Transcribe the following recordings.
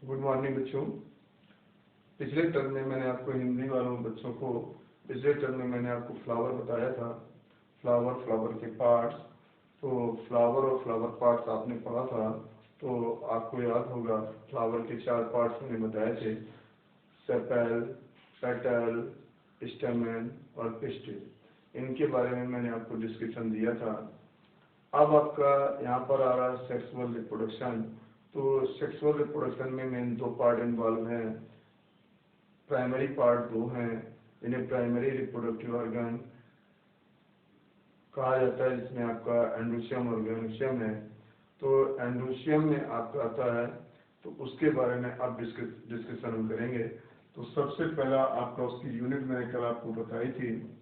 Good morning बच्चों। पिछले term में मैंने आपको हिंदी वालों बच्चों को पिछले टर्म में मैंने आपको फ्लावर बताया था। फ्लावर के पार्ट्स। तो फ्लावर और फ्लावर पार्ट्स आपने पढ़ा था, तो आपको याद होगा फ्लावर के 4 पार्ट्स मैंने बताए थे, सेपल, पेटल, स्टेमन और पिस्टिल। इनके बारे में मैंने आपको डिस्क्रिप्शन दिया था। अब आपका यहाँ पर आ रहा है सेक्सुअल रिप्रोडक्शन। तो सेक्सुअल रिप्रोडक्शन में मेन 2 पार्ट इन्वॉल्व हैं। प्राइमरी पार्ट 2 हैं, इन्हें प्राइमरी रिप्रोडक्टिव ऑर्गन कहा जाता है, जिसमें आपका एंडोशियम और गैनोशियम है। तो एंडोशियम में आपका आता है, तो उसके बारे में अब डिस्कशन हम करेंगे। तो सबसे पहला आपका उसकी यूनिट मैंने कल आपको बताई थी,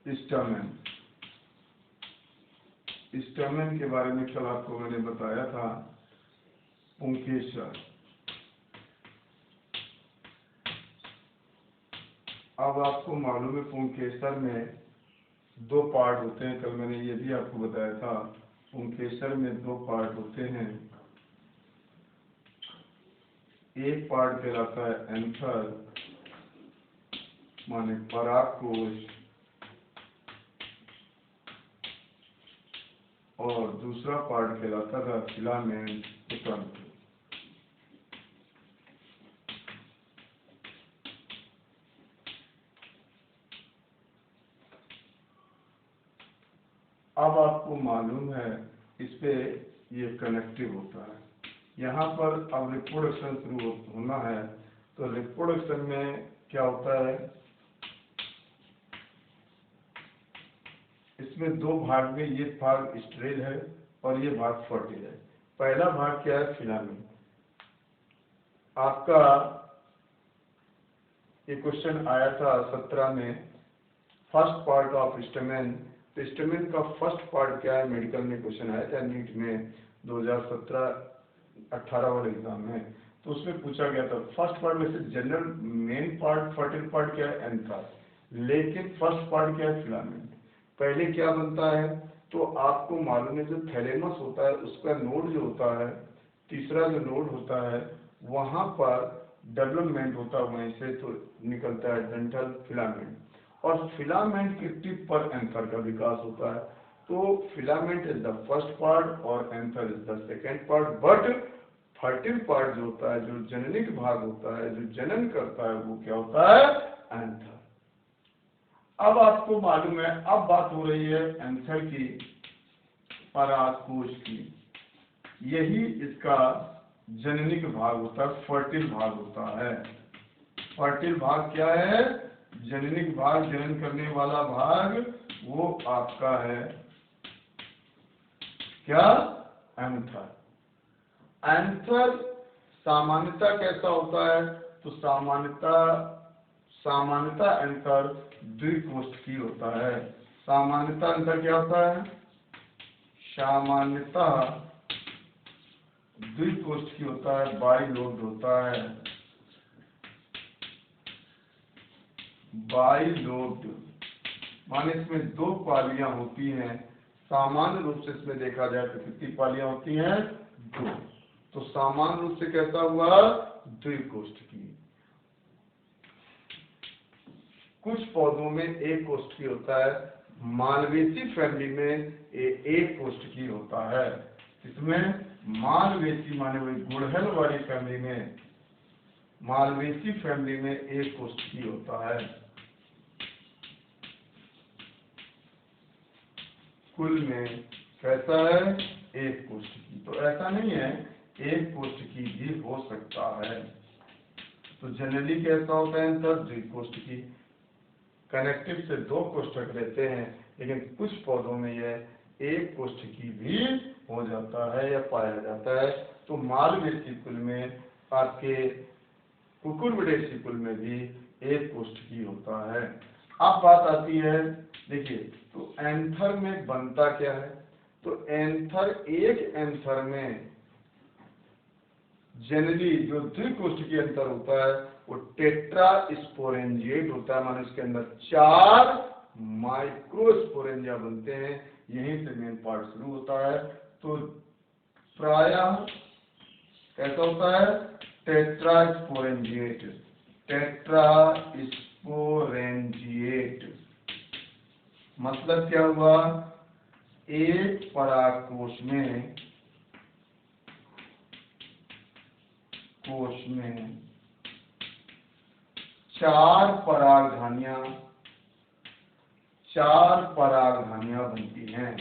स्टैमेन। स्टैमेन के बारे में कल आपको मैंने बताया था, पुंकेसर। अब आपको मालूम है पुंकेसर में 2 पार्ट होते हैं। कल मैंने ये भी आपको बताया था, पुंकेसर में 2 पार्ट होते हैं। एक पार्ट कहलाता है एंथर माने परागकोश, और दूसरा पार्ट कहलाता था फिलामेंट तंतु। अब आपको मालूम है इस पे ये कनेक्टिव होता है। यहाँ पर अब रिप्रोडक्शन शुरू होना है। तो रिप्रोडक्शन में क्या होता है, इसमें 2 भाग में, ये भाग स्टेरल है और ये भाग फर्टाइल है। पहला भाग क्या है, फिलामेंट। आपका ये क्वेश्चन आया था 17 में, फर्स्ट पार्ट ऑफ स्टेमेन। तो स्टेमेन का फर्स्ट पार्ट क्या है, मेडिकल में क्वेश्चन आया था नीट में 2017-18 वाले एग्जाम में। तो उसमें पूछा गया था फर्स्ट पार्ट में से general main part fertile part क्या है, एंथर, लेकिन फर्स्ट पार्ट क्या है, फिलामेंट। पहले क्या बनता है, तो आपको मालूम है जो थैलेमस होता है उसका नोड जो होता है, तीसरा जो नोड होता है, वहां पर डेवलपमेंट होता है, वहीं से तो निकलता है डेंटल फिलामेंट, और फिलामेंट के टिप पर एंथर का विकास होता है। तो filament is the first part और anther is the second part. But fertile part जो होता है, जो जननिक भाग होता है, जो जनन करता है, वो क्या होता है, एंथर। अब आपको मालूम है, अब बात हो रही है एंथर की, परागकोश की। यही इसका जननिक भाग होता है, फर्टाइल भाग होता है। फर्टाइल भाग क्या है, जननिक भाग, जनन करने वाला भाग, वो आपका है क्या, एंथर। एंथर सामान्यता कैसा होता है, तो सामान्यता एंथर द्विकोष्ठकी होता है। सामान्यता एंथर क्या होता है, सामान्यता द्विकोष्ठकी होता है, बाइलोब्ड होता है, बाइलोब्ड माने इसमें 2 पालियां होती हैं। सामान्य रूप से इसमें देखा जाए तो कितनी पालियां होती हैं, 2। तो सामान्य रूप से कैसा हुआ, द्विकोष्ठकी। कुछ पौधों में एक कोष्ठकी होता है, मालवेसी फैमिली में एक कोष्ठकी होता है। इसमें मालवेसी माने वही गुड़हल वाली फैमिली में, मालवेसी फैमिली में एक कोष्ठकी होता है। कुल में कैसा है, एक कोष्ठकी। तो ऐसा नहीं है, एक कोष्ठकी भी हो सकता है। तो जनरली कैसा होता है, एंथर द्विकोष्ठकी। कनेक्टिव से 2 कोष्ठक रहते हैं, लेकिन कुछ पौधों में यह एक कोष्ठकी भी हो जाता है या पाया जाता है। तो मालवेसी कुल में, आपके कुकुरबिटेसी कुल में भी एक कोष्ठकी होता है। अब बात आती है, देखिए, तो एंथर में बनता क्या है, तो एक एंथर में जनरली जो द्विकोष्ठकी एंथर होता है वो टेट्रास्पोरेंजिएट होता है, माने उसके अंदर 4 माइक्रोस्पोरेंजिया बनते हैं। यहीं से मेन पार्ट शुरू होता है। तो प्रायः कैसा होता है? टेट्रास्पोरेंजिएट। टेट्रास्पोरेंजिएट मतलब क्या हुआ? एक परागकोश में चार परागधानियां बनती हैं।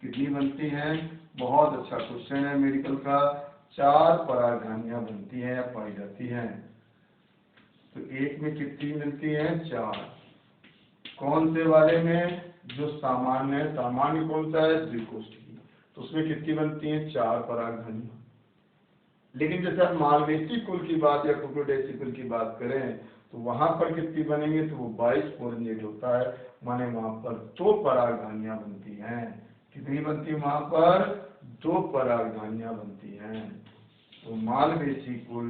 कितनी बनती हैं? बहुत अच्छा क्वेश्चन है मेडिकल का। 4 परागधानियां बनती हैं या पाई जाती हैं। तो एक में कितनी मिलती हैं? 4। कौन से वाले में? जो सामान्य है। सामान्य कौन सा है? द्विकोष्ठी। तो उसमें कितनी बनती हैं? 4 परागधानियां। लेकिन जैसे आप मालवेसी कुल की बात या कुकुरबिटेसी कुल की बात करें तो वहां पर कितनी बनेंगे? तो वो 22 स्पोरेंजिएट होता है, माने वहां पर 2 परागधानियां बनती हैं। कितनी बनती है वहां पर? 2 परागधानियां बनती हैं। तो मालवेसी कुल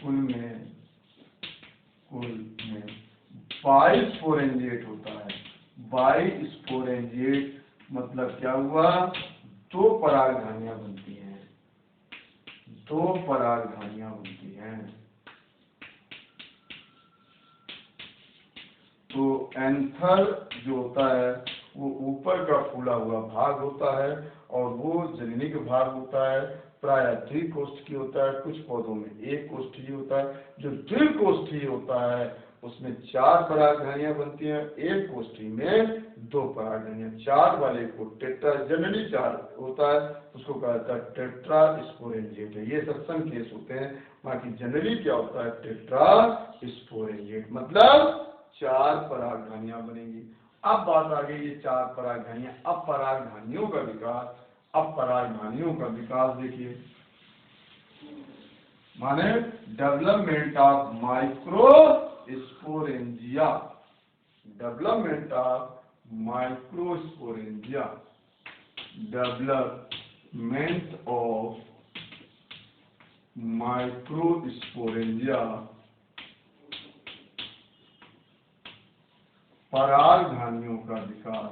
में 22 स्पोरेंजिएट होता है। 22 स्पोरेंजिएट मतलब क्या हुआ? 2 परागधानियां बनती हैं। 2 परागधानियां बनती हैं। तो एंथर जो होता है वो ऊपर का फूला हुआ भाग होता है और वो जननी का भाग होता है। प्रायः द्विकोष्ठी होता है, कुछ पौधों में एक कोष्ठी होता है। जो द्विकोष्ठी होता है उसमें 4 परागधानियां बनती हैं, एक कोष्ठी में 2 परागधानियां। 4 वाले को टेट्रा, जनरली 4 होता है, उसको कहा जाता है टेट्रास्पोरेंजिएट। ये सत्संग केस होते हैं, बाकी जनरली क्या होता है? टेट्रास्पोरेंजिएट मतलब 4 परागधानियां बनेंगी। अब बात आ गई ये 4 परागधानियां। अब परागधानियों का विकास देखिए, माने development of microsporangia. Development of microsporangia. Development of microsporangia. परागधानियों का विकास।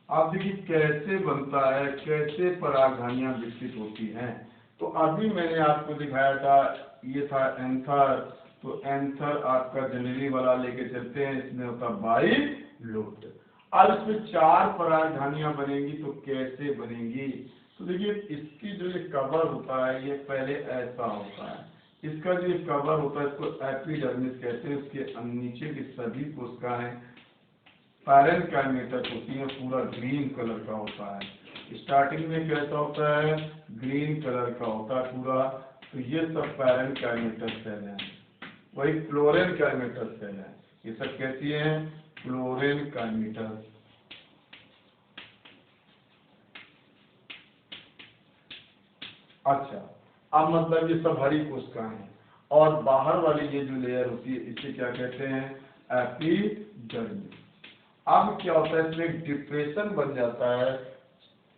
आप देखिए कैसे बनता है, कैसे परागधानियां विकसित होती हैं। तो अभी मैंने आपको दिखाया था, ये था एंथर। तो एंथर आपका जनरली वाला लेके चलते हैं, इसमें होता बाइलोट। अब इसमें 4 परागधानियां बनेंगी तो कैसे बनेंगी? तो देखिए इसकी जो ये कवर होता है ये पहले ऐसा होता है। इसका जो ये कवर होता है इसको एपिडर्मिस कहते हैं। उसके नीचे की सभी कोशिकाएं पैरेन्काइमेटस होती है, पूरा ग्रीन कलर का होता है। स्टार्टिंग में कैसा होता है? ग्रीन कलर का होता है पूरा। तो ये सब पैरेन्काइमेटस सेल हैं। वही फ्लोरेनकाइमेटस सेल है। ये सब कैसी हैं? फ्लोरेनकाइमेटस। अच्छा, अब मतलब ये सब हरी कोशिकाएं हैं और बाहर वाली ये जो लेयर होती है इसे क्या कहते हैं? एपिडर्मिस। अब क्या होता है? इसमें एक डिप्रेशन बन जाता है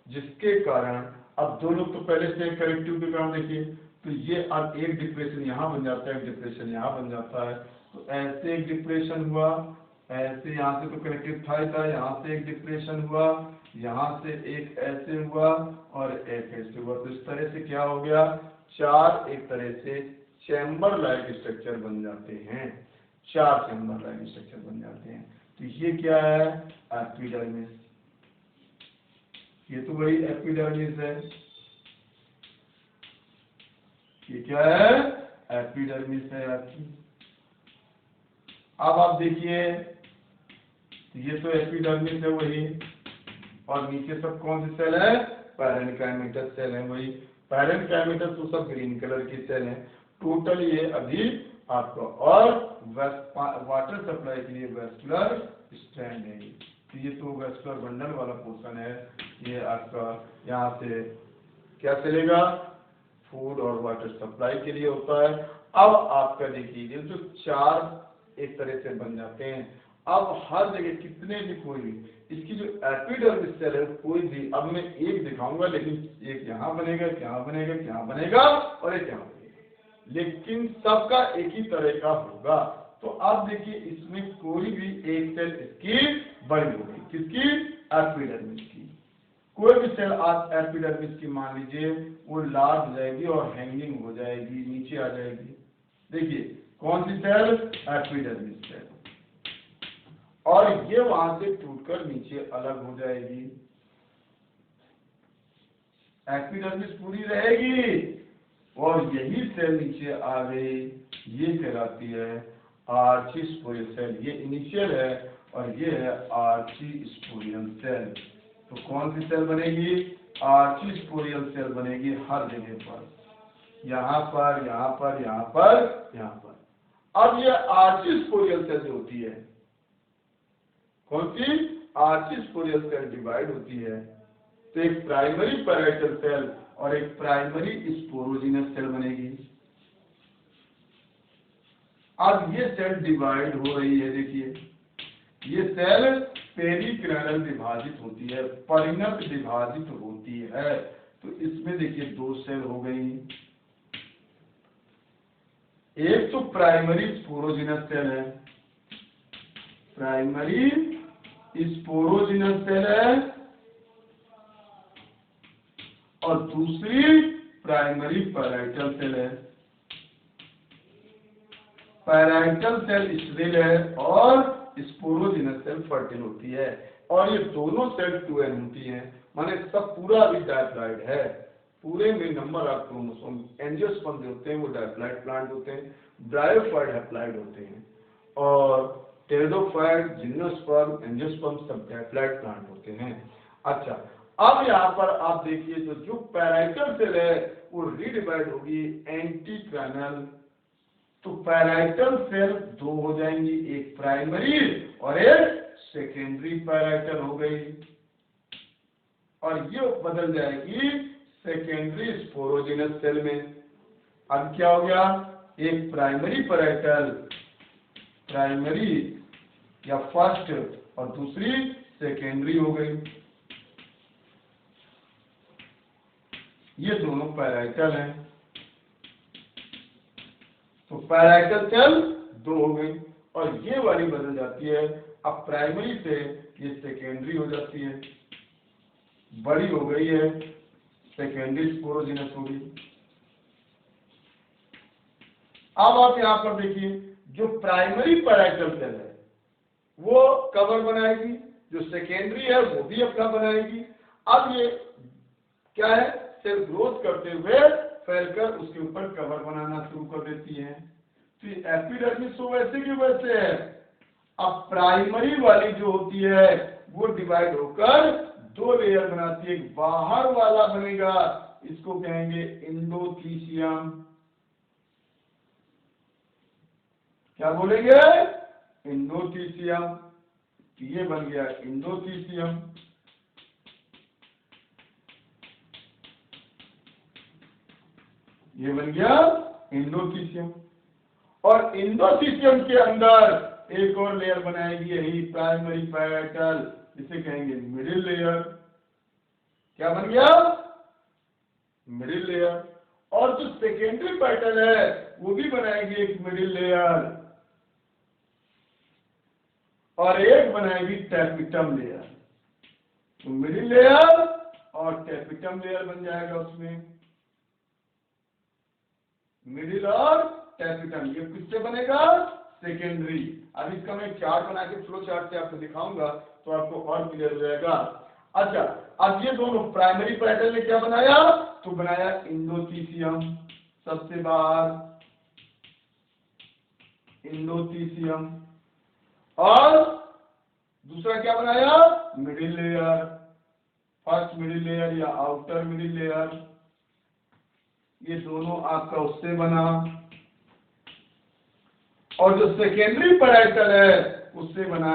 जिसके कारण, अब 2 लोग तो पहले से करेक्टिव के कारण देखिए, तो ये अब एक डिप्रेशन यहाँ बन जाता है, एक डिप्रेशन यहाँ बन जाता है। तो ऐसे एक डिप्रेशन हुआ, ऐसे यहाँ से तो कनेक्टिव था ही था, यहाँ से एक डिप्रेशन हुआ, यहाँ से एक ऐसे हुआ और एक ऐसे हुआ। तो इस तरह से क्या हो गया? 4 एक तरह से चैम्बर लाइक स्ट्रक्चर बन जाते हैं। 4 चैम्बर लाइक स्ट्रक्चर बन जाते हैं। तो ये क्या है? एपिडर्मिस। ये तो वही एपिडर्मिस है। ये क्या है? एपिडर्मिस है आपकी। अब आप देखिए ये तो एपिडर्मिस है वही, और नीचे सब कौन से सेल है? पैरेन्काइमेटस सेल है वही। पैरेन्काइमेटस तो सब ग्रीन कलर की सेल है टोटल ये अभी आपका। और वाटर सप्लाई के लिए वेस्कुलर स्ट्रैंड है। तो ये तो वेस्कुलर बंडल वाला पोर्शन है। ये आपका यहाँ से क्या चलेगा? फूड और वाटर सप्लाई के लिए होता है। अब आपका देखिए ये जो 4 एक तरह से बन जाते हैं। अब हर जगह कितने भी कोई भी इसकी जो एपिडर्मिस सेल है कोई भी, अब मैं एक दिखाऊंगा लेकिन एक यहाँ बनेगा, यहाँ बनेगा, यहाँ बनेगा और एक यहाँ बनेगा, लेकिन सबका एक ही तरह का होगा। तो तो आप देखिए इसमें कोई भी एक सेल इसकी बड़ी हो गई, किसकी? एपिडर्मिस की। कोई भी सेल आप एपिडर्मिस की मान लीजिए वो लार्ज हो जाएगी और हैंगिंग हो जाएगी, नीचे आ जाएगी। देखिए कौन सी सेल? Epidermis cell. और ये वहां से टूटकर नीचे अलग हो जाएगी। एपिडर्मिस पूरी रहेगी और यही सेल नीचे आ गई, ये कहलाती है आर्ची स्पोरियल सेल। ये इनिशियल है और ये है आर्ची स्पोरियल सेल। तो कौन सी सेल बनेगी? आर्ची स्पोरियल सेल बनेगी हर जगह पर, यहाँ पर, यहाँ पर, यहाँ पर, यहाँ पर। अब ये आर्ची स्पोरियल सेल जो होती है, कौन सी? आर्ची स्पोरियल सेल डिवाइड होती है तो एक प्राइमरी पैराइटल सेल और एक प्राइमरी स्पोरोजिनस सेल बनेगी। अब ये सेल डिवाइड हो रही है, देखिए ये सेल पेरिक्लिनल विभाजित होती है, परिणत विभाजित होती है। तो इसमें देखिए दो सेल हो गई, एक तो प्राइमरी स्पोरोजिनस सेल है, प्राइमरी स्पोरोजिनस सेल है, और दूसरी प्राइमरी पैराइटल सेल है। पैराइटल सेल स्टेरिल है और स्पोरोजिनस सेल फर्टिल होती है। और ये दोनों सेल 2n होती हैं, माने सब पूरा अभी डायप्लॉइड है। पूरे में नंबर ऑफ क्रोमोसोम, एंजियोस्पर्म जो होते हैं वो डायप्लॉइड प्लांट होते हैं, ब्रायोफाइट हैप्लॉइड होते हैं, और टेरिडोफाइट, जिम्नोस्पर्म, एंजियोस्पर्म सब डायप्लॉइड प्लांट होते हैं। अच्छा, अब यहाँ पर आप देखिए तो जो पैराइटल सेल है वो रीडिवाइड होगी एंटीक्राइनल। तो पैराइटल सेल दो हो जाएंगी, एक प्राइमरी और एक सेकेंडरी पैराइटल हो गई, और ये बदल जाएगी सेकेंडरी स्पोरोजिनस सेल में। अब क्या हो गया? एक प्राइमरी पैराइटल, प्राइमरी या फर्स्ट, और दूसरी सेकेंडरी हो गई। ये दोनों पैराइटल हैं, तो पैराइटल सेल दो हो गई, और ये वाली बदल जाती है। अब प्राइमरी से ये सेकेंडरी हो जाती है, बड़ी हो गई है, सेकेंडरी स्पोरोजिनस हो गई। अब आप यहाँ पर देखिए जो प्राइमरी पैराइटल सेल है वो कवर बनाएगी, जो सेकेंडरी है वो भी अपना बनाएगी। अब ये क्या है? सेल ग्रोथ करते हुए फैलकर उसके ऊपर कवर बनाना शुरू कर देती है। तो एपिडर्मिस तो वैसे की वैसे है। अब प्राइमरी वाली जो होती है वो डिवाइड होकर दो लेयर बनाती है। एक बाहर वाला बनेगा, इसको कहेंगे इंडोथीसियम। क्या बोलेंगे? इंडोथीसियम। तो ये बन गया इंडोथीसियम। ये बन गया इंडोथीसियम। और इंडोथीसियम के अंदर एक और लेयर बनाएगी यही प्राइमरी पैराइटल, इसे कहेंगे मिडिल लेयर। क्या बन गया? Middle layer. और जो सेकेंडरी पैराइटल है वो भी बनाएगी एक मिडिल लेयर, और एक बनाएगी टैपिटम लेयर। तो मिडिल लेयर और टैपिटम लेयर बन जाएगा उसमें, मिडिल और टैपिटम। ये किससे बनेगा? सेकेंडरी। अब इसका मैं चार्ट बना के फ्लो चार्ट से आपको दिखाऊंगा तो आपको और क्लियर हो जाएगा। अच्छा, अब ये दोनों प्राइमरी पैराइटल ने क्या बनाया? तो बनाया इंडोथीसियम, सबसे बाहर इंडोथीसियम, और दूसरा क्या बनाया? Middle layer, first middle layer या आउटर मिडिल लेयर। ये दोनों आपका उससे बना, और जो सेकेंडरी पैराइटल है उससे बना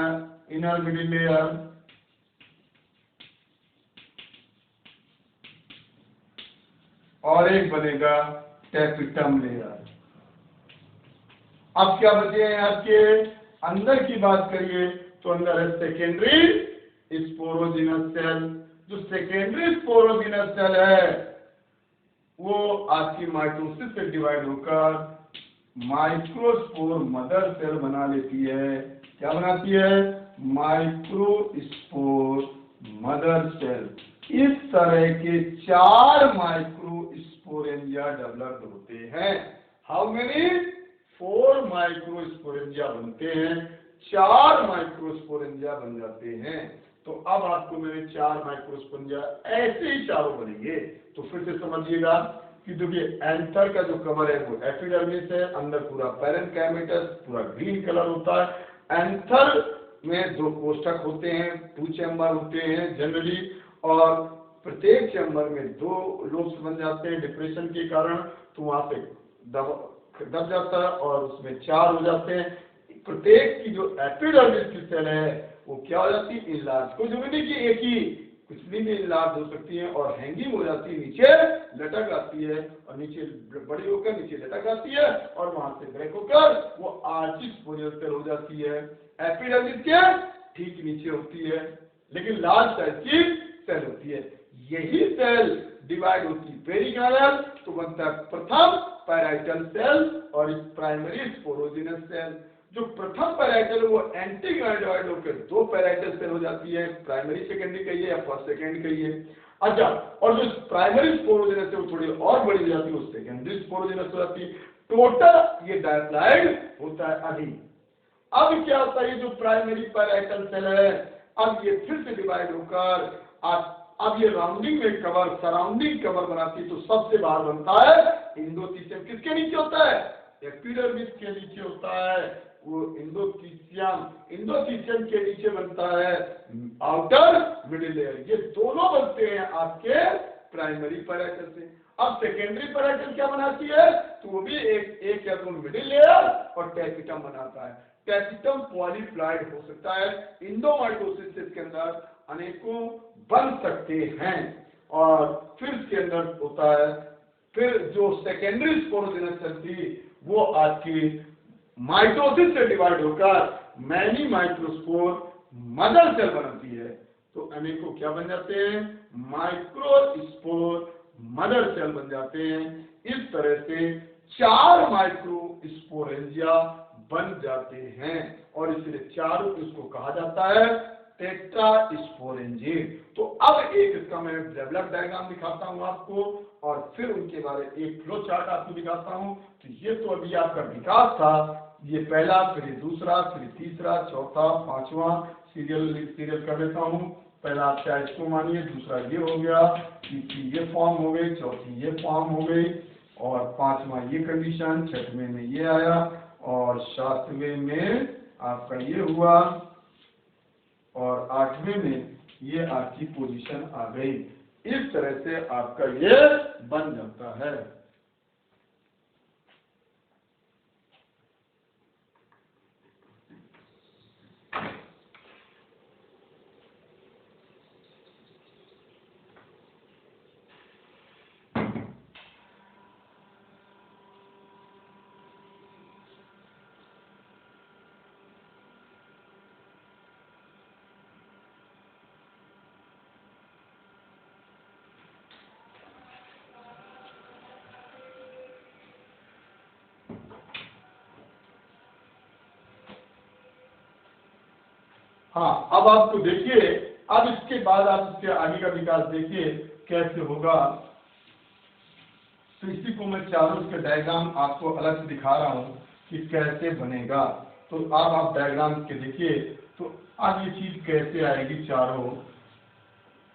इनर मिडिल लेयर। और एक बनेगा टैपिटम लेयर। अब क्या बचे हैं आपके? अंदर की बात करिए तो अंदर है सेकेंडरी स्पोरोजिनस सेल। जो सेकेंडरी स्पोरोजिनस सेल है वो आपकी माइटोसिस से डिवाइड होकर माइक्रोस्पोर मदर सेल बना लेती है। क्या बनाती है? Microspore mother cell. इस तरह के 4 माइक्रोस्पोरेंजिया डेवलप होते हैं। How many? 4 माइक्रोस्पोरेंजिया बनते हैं, 4 माइक्रोस्पोरेंजिया बन जाते हैं। तो अब आपको मेरे 4 माइक्रोस्पोरेंजिया ऐसे ही चारों बनेंगे। तो फिर से समझिएगा कि देखिए एंथर का जो कवर है वो एपिडर्मिस है, अंदर पूरा पैरेन्काइमेटस पूरा ग्रीन कलर होता है। एंथर में 2 कोष्ठक होते हैं, 2 चैम्बर होते हैं जनरली, और प्रत्येक चैम्बर में 2 लोब्स बन जाते हैं डिप्रेशन के कारण, तो वहां पे दब जाता है और उसमें 4 हो जाते हैं। प्रत्येक की जो एपिडर्मिस की सेल है वो क्या हो जाती है? इनलार्ज। कोई जरूरी नहीं कि एक ही, कुछ भी इनलार्ज हो सकती है और हैंगिंग हो जाती है, नीचे लटक आती है और नीचे बड़ी होकर नीचे लटक आती है और वहां से ब्रेक होकर वो आर्चिस्पोरियल सेल हो जाती है। एपिडर्मिस के ठीक नीचे होती है, लेकिन लार्ज साइज की सेल होती है। यही सेल डिवाइड होती है पेरिकाइनल, तो बनता है प्रथम पैराइटल सेल और प्राइमरी स्पोरोजिनस सेल। जो प्रथम पैराइटल वो एंटीग्राइड होकर 2 पैराइटल सेल हो जाती है, प्राइमरी सेकेंडरी कहिए या फर्स्ट सेकेंड कहिए। अच्छा, और जो प्राइमरी स्पोरोजिनस है वो थोड़ी और बड़ी हो जाती है, वो सेकेंडरी स्पोरोजिनस हो जाती है। टोटल ये डायप्लॉइड होता है अभी। अब क्या होता है? ये जो प्राइमरी पैराइटल सेल है अब ये फिर से डिवाइड होकर अब ये राउंडिंग में कवर, सराउंडिंग कवर बनाती है। तो सबसे बाहर बनता है इंडोथीसियम। किसके नीचे होता है? एपिडर्मिस के नीचे होता है वो इंडोथीसियम। इंडोथीसियम के नीचे बनता है आउटर मिडिल लेयर। ये दोनों बनते हैं आपके प्राइमरी पैराइटल से। अब सेकेंडरी पैराइटल क्या बनाती है? तो वो भी एक या 2 मिडिल लेयर और टैपिटम बनाता है। टैपिटम पॉलीप्लॉइड हो सकता है। इंडोमाइटोसिस के अंदर अनेकों बन सकते हैं। और फिर इसके अंदर होता है, फिर जो सेकेंडरी स्पोरोजिनस सेल थी वो आपकी माइटोसिस से डिवाइड होकर मैनी माइक्रोस्पोर मदर सेल बनती है। तो अनेकों क्या बन जाते हैं? माइक्रोस्पोर मदर सेल बन जाते हैं। इस तरह से 4 माइक्रोस्पोरेंजिया बन जाते हैं और इसलिए चारों इसको कहा जाता है टेट्रास्पोरेंजियम। तो अब एक इसका मैं डेवलप डायग्राम दिखाता हूं आपको और फिर उनके बारे में एक फ्लो चार्ट आपको दिखाता हूं। तो ये तो अभी आपका विकास था, ये पहला, फिर ये दूसरा, फिर तीसरा, चौथा, 5वां सीरियल कर देता हूं। पहला आप चाहे इसको मानिए, दूसरा ये हो गया, तीसरी ये फॉर्म हो गई, चौथी ये फॉर्म हो गई और 5वां ये कंडीशन, 6वें में ये आया और 7वें में आपका ये हुआ और 8वें में ये आपकी पोजीशन आ गई। इस तरह से आपका ये बन जाता है। हाँ, अब आपको देखिए, अब इसके बाद आप इसके आगे का विकास देखिए कैसे होगा। तो इसी को मैं चारों के डायग्राम आपको अलग से दिखा रहा हूँ कि कैसे बनेगा। तो अब आप डायग्राम के देखिए तो अब ये चीज कैसे आएगी चारों।